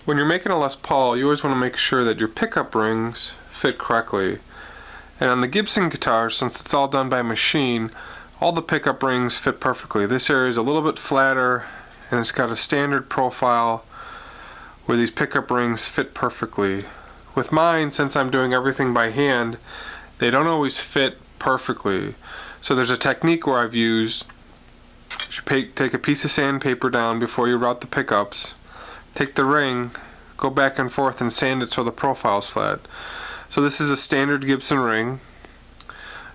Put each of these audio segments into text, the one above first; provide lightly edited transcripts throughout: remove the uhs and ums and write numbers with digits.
When you're making a Les Paul, you always want to make sure that your pickup rings fit correctly. And on the Gibson guitar, since it's all done by machine, all the pickup rings fit perfectly. This area is a little bit flatter, and it's got a standard profile where these pickup rings fit perfectly. With mine, since I'm doing everything by hand, they don't always fit perfectly. So there's a technique where I've used, you take a piece of sandpaper down before you route the pickups, take the ring, go back and forth and sand it so the profile's flat. So this is a standard Gibson ring.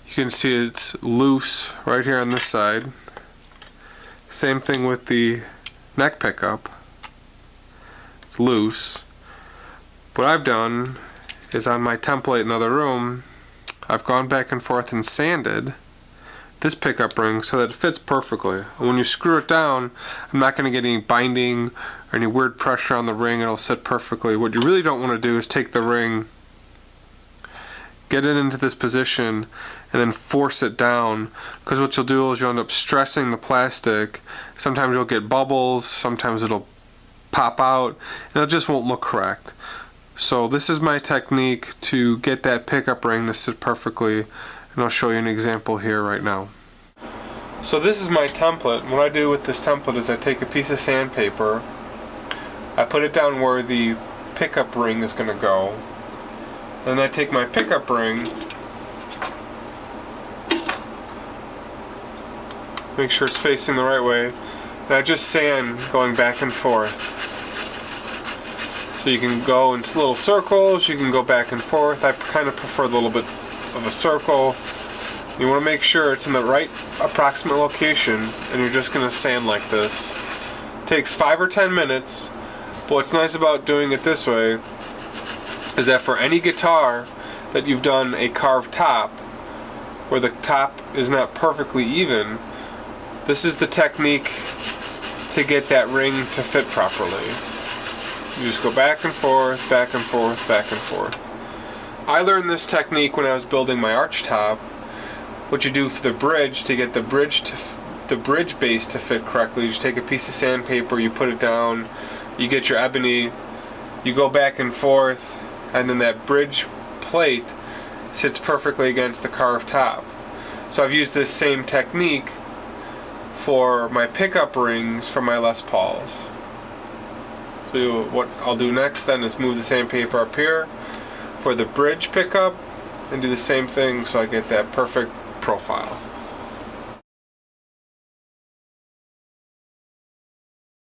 You can see it's loose right here on this side. Same thing with the neck pickup. It's loose. What I've done is on my template in the other room, I've gone back and forth and sanded this pickup ring so that it fits perfectly. And when you screw it down, I'm not going to get any binding or any weird pressure on the ring. It'll sit perfectly. What you really don't want to do is take the ring, get it into this position, and then force it down, because what you'll do is you'll end up stressing the plastic. Sometimes you'll get bubbles, sometimes it'll pop out, and it just won't look correct. So this is my technique to get that pickup ring to sit perfectly, and I'll show you an example here right now. So this is my template. What I do with this template is I take a piece of sandpaper, I put it down where the pickup ring is going to go, and I take my pickup ring, make sure it's facing the right way, and I just sand going back and forth. So you can go in little circles, you can go back and forth. I kind of prefer a little bit of a circle. You want to make sure it's in the right approximate location, and you're just going to sand like this. It takes 5 or 10 minutes, but what's nice about doing it this way is that for any guitar that you've done a carved top, where the top is not perfectly even, this is the technique to get that ring to fit properly. You just go back and forth, back and forth, back and forth. I learned this technique when I was building my arch top. What you do for the bridge, to get the bridge base to fit correctly, you just take a piece of sandpaper, you put it down, you get your ebony, you go back and forth, and then that bridge plate sits perfectly against the carved top. So I've used this same technique for my pickup rings for my Les Pauls. So what I'll do next then is move the sandpaper up here for the bridge pickup and do the same thing so I get that perfect profile.